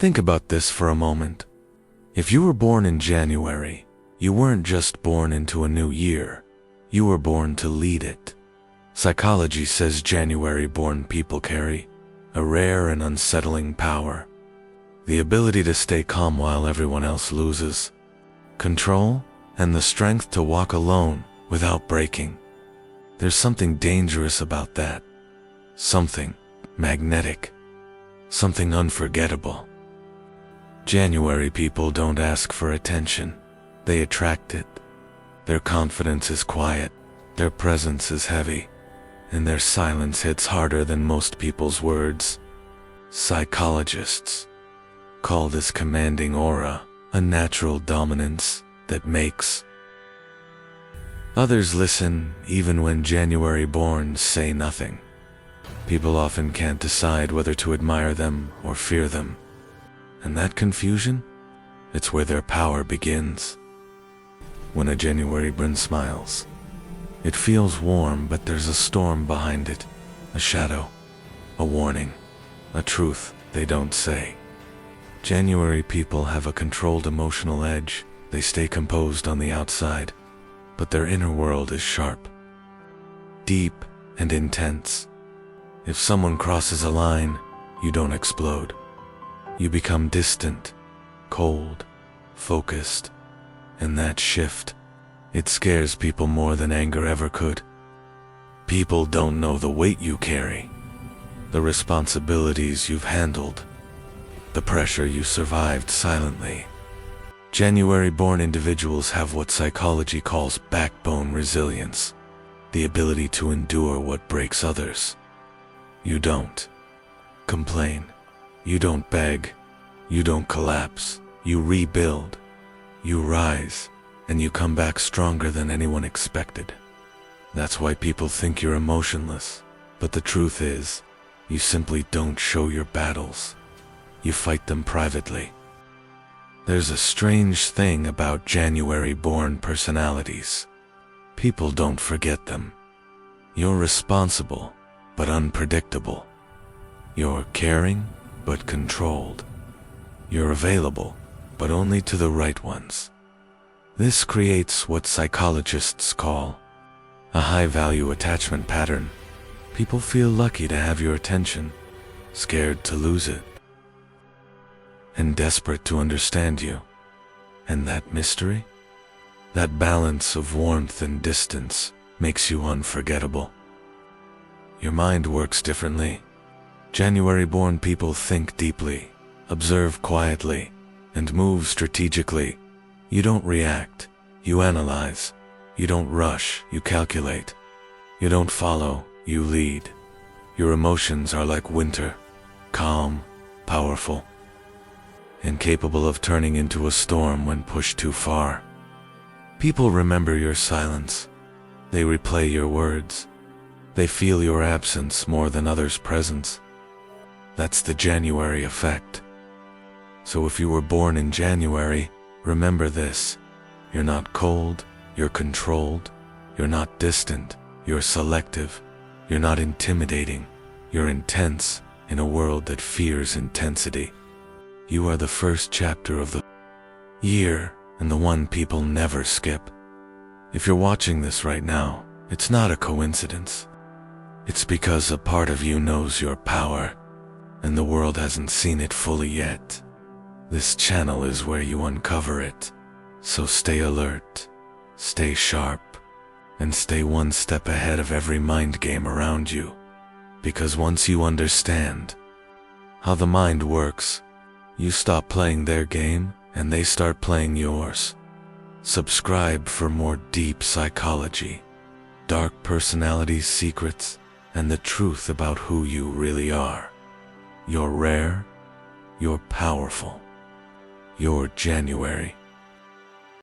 Think about this for a moment. If you were born in January, you weren't just born into a new year, you were born to lead it. Psychology says January-born people carry a rare and unsettling power. The ability to stay calm while everyone else loses control, and the strength to walk alone without breaking. There's something dangerous about that. Something magnetic. Something unforgettable. January people don't ask for attention. They attract it. Their confidence is quiet. Their presence is heavy. And their silence hits harder than most people's words. Psychologists call this commanding aura a natural dominance that makes. Others listen even when January-borns say nothing. People often can't decide whether to admire them or fear them. And that confusion, it's where their power begins. When a January-born smiles, it feels warm, but there's a storm behind it, a shadow, a warning, a truth they don't say. January people have a controlled emotional edge. They stay composed on the outside, but their inner world is sharp, deep, and intense. If someone crosses a line, you don't explode. You become distant, cold, focused, and that shift, it scares people more than anger ever could. People don't know the weight you carry, the responsibilities you've handled, the pressure you survived silently. January-born individuals have what psychology calls backbone resilience, the ability to endure what breaks others. You don't complain. You don't beg. You don't collapse. You rebuild. You rise, and you come back stronger than anyone expected. That's why people think you're emotionless, but the truth is, you simply don't show your battles. You fight them privately. There's a strange thing about January-born personalities. People don't forget them. You're responsible, but unpredictable. You're caring, but controlled. You're available, but only to the right ones. This creates what psychologists call a high-value attachment pattern. People feel lucky to have your attention, scared to lose it, and desperate to understand you. And that mystery, that balance of warmth and distance, makes you unforgettable. Your mind works differently. January-born people think deeply, observe quietly, and move strategically. You don't react, you analyze. You don't rush, you calculate. You don't follow, you lead. Your emotions are like winter, calm, powerful, and capable of turning into a storm when pushed too far. People remember your silence. They replay your words. They feel your absence more than others' presence. That's the January effect. So if you were born in January, remember this. You're not cold, you're controlled. You're not distant, you're selective. You're not intimidating, you're intense in a world that fears intensity. You are the first chapter of the year, and the one people never skip. If you're watching this right now, it's not a coincidence. It's because a part of you knows your power, and the world hasn't seen it fully yet. This channel is where you uncover it. So stay alert, stay sharp, and stay one step ahead of every mind game around you. Because once you understand how the mind works, you stop playing their game and they start playing yours. Subscribe for more deep psychology, dark personality secrets, and the truth about who you really are. You're rare, you're powerful, you're January.